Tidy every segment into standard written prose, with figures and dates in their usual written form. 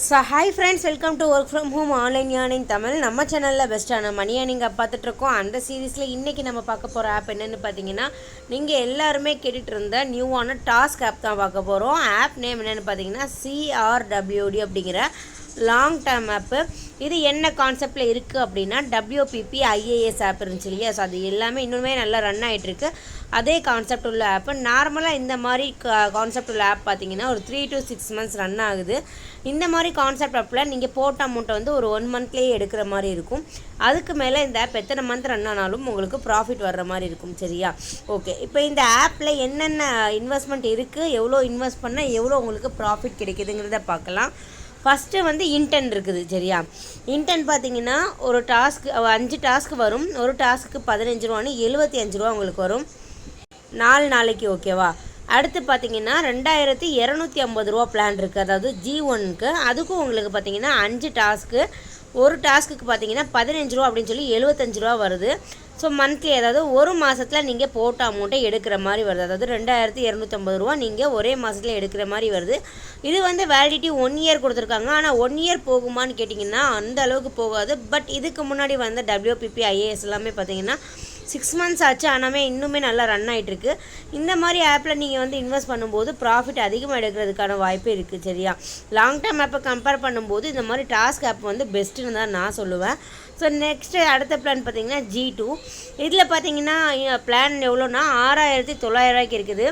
Hi friends, welcome to work from home online earning Tamil. நம்ம சேனலில் பெஸ்ட்டான மணி ஏர்னிங் பார்த்துட்ருக்கோம். அந்த சீரீஸில் இன்றைக்கி நம்ம பார்க்க போகிற ஆப் என்னென்னு பார்த்தீங்கன்னா, நீங்கள் எல்லாருமே கேட்டுட்டு இருந்த நியூவான டாஸ்க் ஆப் தான் பார்க்க போகிறோம். ஆப் நேம் என்னென்னு பார்த்தீங்கன்னா CRWD அப்படிங்கிற லாங் டேர்ம் ஆப்பு. இது என்ன கான்செப்டில் இருக்குது அப்படின்னா, WPP IAS ஆப் இருந்துச்சு இல்லையா, ஸோ அது எல்லாமே இன்னுமே நல்லா ரன் ஆகிட்டுருக்கு. அதே கான்செப்ட் உள்ள ஆப்பு. நார்மலாக இந்த மாதிரி கான்செப்ட் உள்ள ஆப் பார்த்தீங்கன்னா ஒரு 3 to 6 months ரன் ஆகுது. இந்த மாதிரி கான்செப்ட் ஆப்பில் நீங்கள் போட்ட அமௌண்ட்டை வந்து ஒரு 1 monthலேயே எடுக்கிற மாதிரி இருக்கும். அதுக்கு மேலே இந்த ஆப் எத்தனை மந்த் ரன் ஆனாலும் உங்களுக்கு ப்ராஃபிட் வர்ற மாதிரி இருக்கும். சரியா? ஓகே, இப்போ இந்த ஆப்பில் என்னென்ன இன்வெஸ்ட்மெண்ட் இருக்குது, எவ்வளோ இன்வெஸ்ட் பண்ணால் எவ்வளோ உங்களுக்கு ப்ராஃபிட் கிடைக்குதுங்கிறத பார்க்கலாம். ஃபஸ்ட்டு வந்து இன்டென்ட் இருக்குது. சரியா? இன்டென்ட் பார்த்தீங்கன்னா ஒரு டாஸ்க்கு 5 டாஸ்க்கு வரும். ஒரு டாஸ்க்கு 15 ரூபான்னு 75 ரூபா உங்களுக்கு வரும் 4 நாளைக்கு. ஓகேவா? அடுத்து பார்த்தீங்கன்னா 2250 ரூபா பிளான் இருக்குது, அதாவது G1க்கு. அதுக்கும் உங்களுக்கு பார்த்தீங்கன்னா 5 டாஸ்க்கு, ஒரு டாஸ்க்குக்கு பார்த்தீங்கன்னா 15 ரூபா அப்படின்னு சொல்லி 75 ரூபா வருது. ஸோ மந்த்லி, அதாவது ஒரு மாதத்தில் நீங்கள் போட்ட அமௌண்ட்டை எடுக்கிற மாதிரி வருது. அதாவது 2250 ரூபா நீங்கள் ஒரே மாதத்தில் எடுக்கிற மாதிரி வருது. இது வந்து வேலிடிட்டி 1 year கொடுத்துருக்காங்க. ஆனால் 1 year போகுமான்னு கேட்டிங்கன்னா அந்த அளவுக்கு போகாது. பட் இதுக்கு முன்னாடி வந்த WPP IAS எல்லாமே பார்த்தீங்கன்னா 6 months ஆச்சு, ஆனாமே இன்னுமே நல்லா ரன் ஆகிட்டுருக்கு. இந்த மாதிரி ஆப்பில் நீங்கள் வந்து இன்வெஸ்ட் பண்ணும்போது ப்ராஃபிட் அதிகமாக எடுக்கிறதுக்கான வாய்ப்பு இருக்குது. சரியா? லாங் டேர்ம் ஆப்பை கம்பேர் பண்ணும்போது இந்த மாதிரி டாஸ்க் ஆப் வந்து பெஸ்ட்டுன்னு தான் நான் சொல்லுவேன். ஸோ நெக்ஸ்ட்டு அடுத்த பிளான் பார்த்தீங்கன்னா G2. இதில் பார்த்தீங்கன்னா பிளான் எவ்வளோன்னா 6900 ரூபாய்க்கு இருக்குது.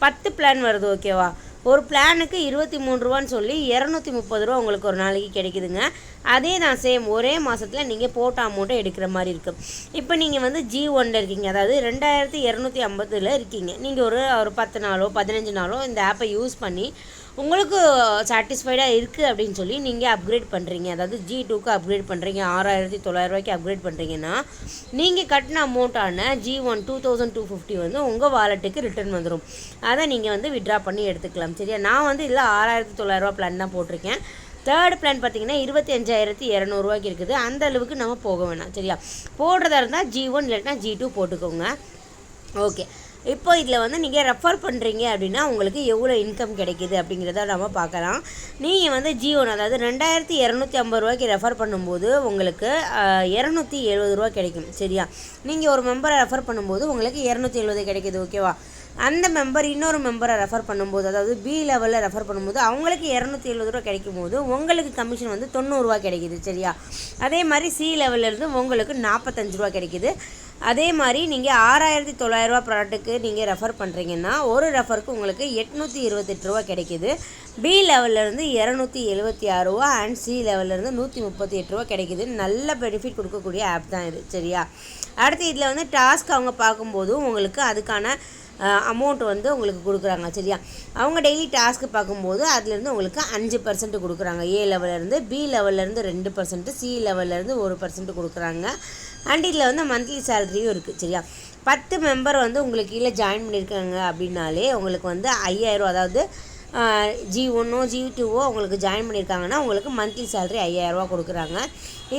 10 பிளான் வருது. ஓகேவா? ஒரு பிளானுக்கு 23 ரூபான்னு சொல்லி 230 ரூபா உங்களுக்கு ஒரு நாளைக்கு கிடைக்குதுங்க. அதே தான் சேம், ஒரே மாதத்தில் நீங்கள் போட்ட அமௌண்ட்டை எடுக்கிற மாதிரி இருக்குது. இப்போ நீங்கள் வந்து G1 இருக்கீங்க, அதாவது 2250 இருக்கீங்க. நீங்கள் ஒரு 10 நாளோ 15 நாளோ இந்த ஆப்பை யூஸ் பண்ணி உங்களுக்கு சாட்டிஸ்ஃபைடாக இருக்குது அப்படின்னு சொல்லி நீங்கள் அப்கிரேட் பண்ணுறீங்க. அதாவது G2க்கு அப்கிரேட் பண்ணுறீங்க, 6900 ரூபாய்க்கு அப்கிரேட் பண்ணுறீங்கன்னா நீங்கள் கட்டின அமௌண்ட்டான G1 2250 வந்து உங்கள் வாலெட்டுக்கு ரிட்டர்ன் வந்துடும். அதை நீங்கள் வந்து விட்ரா பண்ணி எடுத்துக்கலாம். சரியா? நான் வந்து இதில் 6900 ரூபா பிளான் தான் போட்டிருக்கேன். தேர்ட் பிளான் பார்த்தீங்கன்னா 25200 ரூபாய்க்கு இருக்குது. அந்த அளவுக்கு நம்ம போக வேணாம். சரியா? போடுறதா இருந்தால் G1 இல்லைன்னா G2 போட்டுக்கோங்க. ஓகே, இப்போ இதில் வந்து நீங்கள் ரெஃபர் பண்ணுறீங்க அப்படின்னா உங்களுக்கு எவ்வளோ இன்கம் கிடைக்கிது அப்படிங்கிறத நம்ம பார்க்கலாம். நீங்கள் வந்து G1, அதாவது 2250 ரூபாய்க்கு ரெஃபர் பண்ணும்போது உங்களுக்கு 270 ரூபா கிடைக்கும். சரியா? நீங்கள் ஒரு மெம்பரை ரெஃபர் பண்ணும்போது உங்களுக்கு 270 கிடைக்கிது. ஓகேவா? அந்த மெம்பர் இன்னொரு மெம்பரை ரெஃபர் பண்ணும்போது, அதாவது B லெவலில் ரெஃபர் பண்ணும்போது அவங்களுக்கு 270 ரூபா கிடைக்கும் போது உங்களுக்கு கமிஷன் வந்து 90 ரூபா கிடைக்கிது. சரியா? அதே மாதிரி C லெவலிருந்து உங்களுக்கு 45 ரூபா கிடைக்கிது. அதே மாதிரி நீங்கள் 6900 ரூபா ப்ராடக்ட்டுக்கு நீங்கள் ரெஃபர் பண்ணுறீங்கன்னா ஒரு ரெஃபருக்கு உங்களுக்கு 828 ரூபா கிடைக்கிது. B லெவல்லேருந்து 276 ரூபா அண்ட் C லெவல்லேருந்து 138 ரூபா கிடைக்கிது. நல்ல பெனிஃபிட் கொடுக்கக்கூடிய ஆப் தான் இது. சரியா? அடுத்து இதில் வந்து டாஸ்க் அவங்க பார்க்கும்போது உங்களுக்கு அதுக்கான அமௌண்ட் வந்து உங்களுக்கு கொடுக்குறாங்க. சரியா? அவங்க டெய்லி டாஸ்க்கு பார்க்கும்போது அதுலேருந்து உங்களுக்கு 5% கொடுக்குறாங்க. A லெவல்லேருந்து, B லெவல்லேருந்து 2%, C லெவல்லேருந்து 1% கொடுக்குறாங்க. அண்ட் இதில் வந்து மந்த்லி சேலரியும் இருக்குது. சரியா? 10 மெம்பர் வந்து உங்களுக்கு கீழே ஜாயின் பண்ணியிருக்காங்க அப்படின்னாலே உங்களுக்கு வந்து 5000 ரூபா, அதாவது G1ஓ G2ஓ உங்களுக்கு ஜாயின் பண்ணியிருக்காங்கன்னா உங்களுக்கு மந்த்லி சேலரி 5000 ரூபா கொடுக்குறாங்க.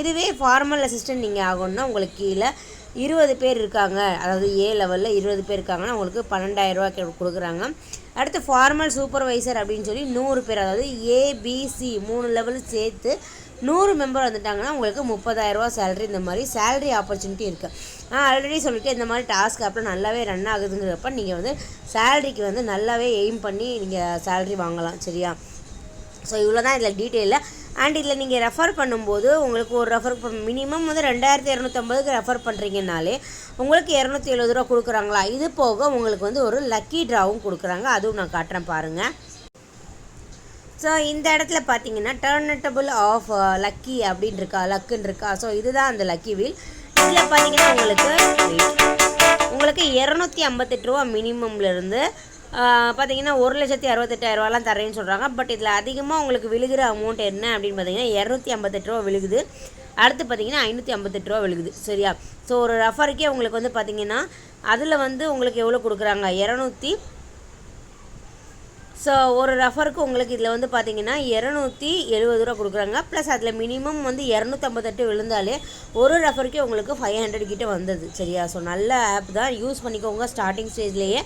இதுவே ஃபார்மல் அசிஸ்டன்ட் நீங்கள் ஆகணும்னா உங்களுக்கு கீழே 20 பேர் இருக்காங்க, அதாவது A லெவலில் 20 பேர் இருக்காங்கன்னா உங்களுக்கு 12000 ரூபா கொடுக்குறாங்க. அடுத்து ஃபார்மல் சூப்பர்வைசர் அப்படின்னு சொல்லி 100 பேர், அதாவது ABC 3 லெவல் சேர்த்து 100 மெம்பர் வந்துட்டாங்கன்னா உங்களுக்கு 30000 ரூபா சேலரி. இந்த மாதிரி சேலரி ஆப்பர்ச்சுனிட்டி இருக்குது. நான் ஆல்ரெடி சொல்லிவிட்டு இந்த மாதிரி டாஸ்க் ஆப்பில் நல்லாவே ரன் ஆகுதுங்கிறப்ப நீங்கள் வந்து சேலரிக்கு வந்து நல்லாவே எய்ம் பண்ணி நீங்கள் சேலரி வாங்கலாம். சரியா? ஸோ இவ்வளோ தான் இதில் டீட்டெயிலில். அண்ட் இதில் நீங்கள் ரெஃபர் பண்ணும்போது உங்களுக்கு ஒரு ரெஃபர் மினிமம் வந்து 2250க்கு ரெஃபர் பண்ணுறீங்கனாலே உங்களுக்கு 270 ரூபா கொடுக்குறாங்களா. இது போக உங்களுக்கு வந்து ஒரு லக்கி ட்ராவும் கொடுக்குறாங்க. அதுவும் நான் காட்டுறேன் பாருங்கள். ஸோ இந்த இடத்துல பார்த்தீங்கன்னா டர்னட்டபிள் ஆஃப் லக்கி அப்படின்னு இருக்கா, லக்குன்னு இருக்கா. ஸோ இதுதான் அந்த லக்கி வீல். இதில் பார்த்தீங்கன்னா உங்களுக்கு 258 ரூபா மினிமம்லேருந்து பார்த்தீங்கன்னா 1,68,000 ரூபாலாம் தரேன்னு சொல்கிறாங்க. பட் இதில் அதிகமாக உங்களுக்கு விழுகிற அமௌண்ட் என்ன அப்படின்னு பார்த்தீங்கன்னா 258 ரூபா விழுகுது. அடுத்து பார்த்தீங்கன்னா 558 ரூபா விழுகுது. சரியா? ஸோ ஒரு ரெஃபருக்கே உங்களுக்கு வந்து பார்த்தீங்கன்னா அதில் வந்து உங்களுக்கு எவ்வளோ கொடுக்குறாங்க, 200. ஸோ ஒரு ரெஃபருக்கு உங்களுக்கு இதில் வந்து பார்த்தீங்கன்னா 270 ரூபா கொடுக்குறாங்க. ப்ளஸ் அதில் மினிமம் வந்து 258 விழுந்தாலே ஒரு ரெஃபருக்கே உங்களுக்கு 500 கிட்டே வந்தது. சரியா? ஸோ நல்ல ஆப் தான், யூஸ் பண்ணிக்கோங்க. ஸ்டார்டிங் ஸ்டேஜ்லேயே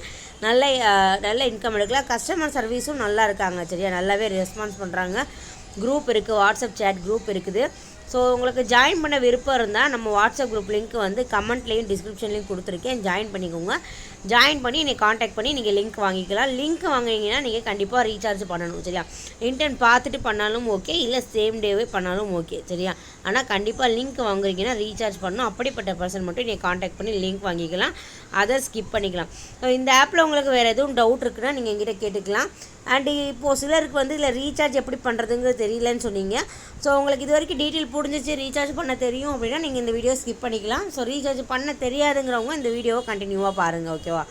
நல்ல இன்கம் எடுக்கலாம். கஸ்டமர் சர்வீஸும் நல்லா இருக்காங்க. சரியா? நல்லாவே ரெஸ்பான்ஸ் பண்ணுறாங்க. குரூப் இருக்குது, வாட்ஸ்அப் சேட் குரூப் இருக்குது. ஸோ உங்களுக்கு ஜாயின் பண்ண விருப்பம் இருந்தால் நம்ம வாட்ஸ்அப் குரூப் லிங்க் வந்து கமெண்ட்லேயும் டிஸ்கிரிப்ஷன்லேயும் கொடுத்துருக்கேன், ஜாயின் பண்ணிக்கோங்க. ஜாயின் பண்ணி என்னை காண்டாக்ட் பண்ணி நீங்கள் லிங்க் வாங்கிக்கலாம். லிங்க் வாங்கினீங்கன்னா நீங்கள் கண்டிப்பாக ரீசார்ஜ் பண்ணணும், சரியா? இன்டர்ன் பார்த்துட்டு பண்ணாலும் ஓகே, இல்லை சேம் டேவே பண்ணாலும் ஓகே, சரியா? ஆனால் கண்டிப்பாக லிங்க் வாங்குறீங்கன்னா ரீசார்ஜ் பண்ணணும். அப்படிப்பட்ட பர்சன் மட்டும் நீங்கள் காண்டாக்ட் பண்ணி லிங்க் வாங்கிக்கலாம், அதை ஸ்கிப் பண்ணிக்கலாம். ஸோ இந்த ஆப்பில் உங்களுக்கு வேறு எதுவும் டவுட் இருக்குன்னா நீங்கள் எங்கிட்ட கேட்டுக்கலாம். அண்டு இப்போது சிலருக்கு வந்து இதில் ரீசார்ஜ் எப்படி பண்ணுறதுங்கிறது தெரியலன்னு சொன்னீங்க. ஸோ உங்களுக்கு இது வரைக்கும் டீட்டெயில் புரிஞ்சிச்சு, ரீசார்ஜ் பண்ண தெரியும் அப்படின்னா நீங்கள் இந்த வீடியோ ஸ்கிப் பண்ணிக்கலாம். ஸோ ரீசார்ஜ் பண்ண தெரியாதுங்கிறவங்க இந்த வீடியோவை கண்டினியூவாக பாருங்கள், ஓகேவா?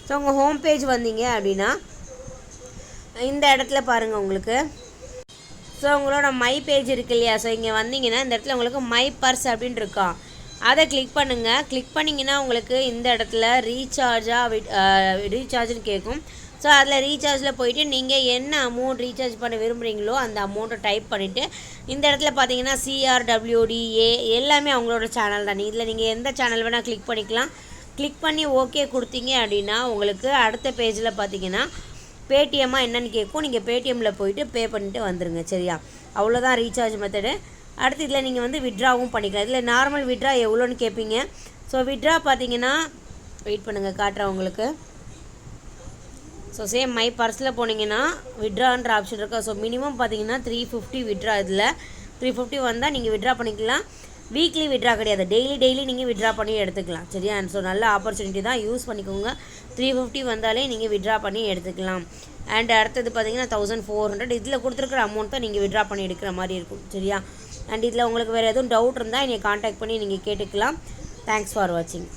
ஸோ உங்கள் ஹோம் பேஜ் வந்தீங்க அப்படின்னா இந்த இடத்துல பாருங்கள் உங்களுக்கு. ஸோ உங்களோட மை பேஜ் இருக்கு இல்லையா? ஸோ இங்கே வந்தீங்கன்னா இந்த இடத்துல உங்களுக்கு மை பர்ஸ் அப்படின்னு இருக்கோம், அதை கிளிக் பண்ணுங்கள். கிளிக் பண்ணிங்கன்னா உங்களுக்கு இந்த இடத்துல ரீசார்ஜ்னு கேட்கும். ஸோ அதில் ரீசார்ஜில் போயிட்டு நீங்கள் என்ன அமௌண்ட் ரீசார்ஜ் பண்ண விரும்புகிறீங்களோ அந்த அமௌண்ட்டை டைப் பண்ணிவிட்டு இந்த இடத்துல பார்த்தீங்கன்னா CRWDA எல்லாமே அவங்களோட சேனல் தான். இதில் நீங்கள் எந்த சேனல் வேணால் கிளிக் பண்ணிக்கலாம். கிளிக் பண்ணி ஓகே கொடுத்தீங்க அப்படின்னா உங்களுக்கு அடுத்த பேஜில் பார்த்தீங்கன்னா பேடிஎம்மாக என்னென்னு கேட்கும். நீங்கள் பேடிஎம்மில் போயிட்டு பே பண்ணிட்டு வந்துடுங்க, சரியா? அவ்வளோதான் ரீசார்ஜ் மெத்தடு. அடுத்து இதில் நீங்கள் வந்து விட்ராவும் பண்ணிக்கலாம். இதில் நார்மல் விட்ரா எவ்வளோன்னு கேட்பீங்க. ஸோ விட்ரா பார்த்தீங்கன்னா வெயிட் பண்ணுங்கள், காட்டுறேன் உங்களுக்கு. ஸோ சேம் மை பர்ஸில் போனீங்கன்னா விட்ரான்ற ஆப்ஷன் இருக்கா. ஸோ மினிமம் பார்த்தீங்கன்னா 350 விட்ரா. இதில் 350 வந்தால் நீங்கள் விட்ரா பண்ணிக்கலாம். வீக்லி விட்ரா கிடையாது, டெய்லி நீங்கள் விட்ரா பண்ணி எடுத்துக்கலாம், சரியா? ஸோ நல்ல ஆப்பர்ச்சுனிட்டி தான், யூஸ் பண்ணிக்கோங்க. 350 வந்தாலே நீங்கள் விட்ரா பண்ணி எடுத்துக்கலாம். அண்ட் அடுத்தது பார்த்தீங்கன்னா 1400 இதில் கொடுத்துருக்குற அமௌண்ட் தான் நீங்கள் விட்ரா பண்ணி எடுக்கிற மாதிரி இருக்கும், சரியா? அண்ட் இதில் உங்களுக்கு வேறு எதுவும் டவுட் இருந்தால் என்னை காண்டாக்ட் பண்ணி நீங்கள் கேட்டுக்கலாம். தேங்க்ஸ் ஃபார் வாட்சிங்.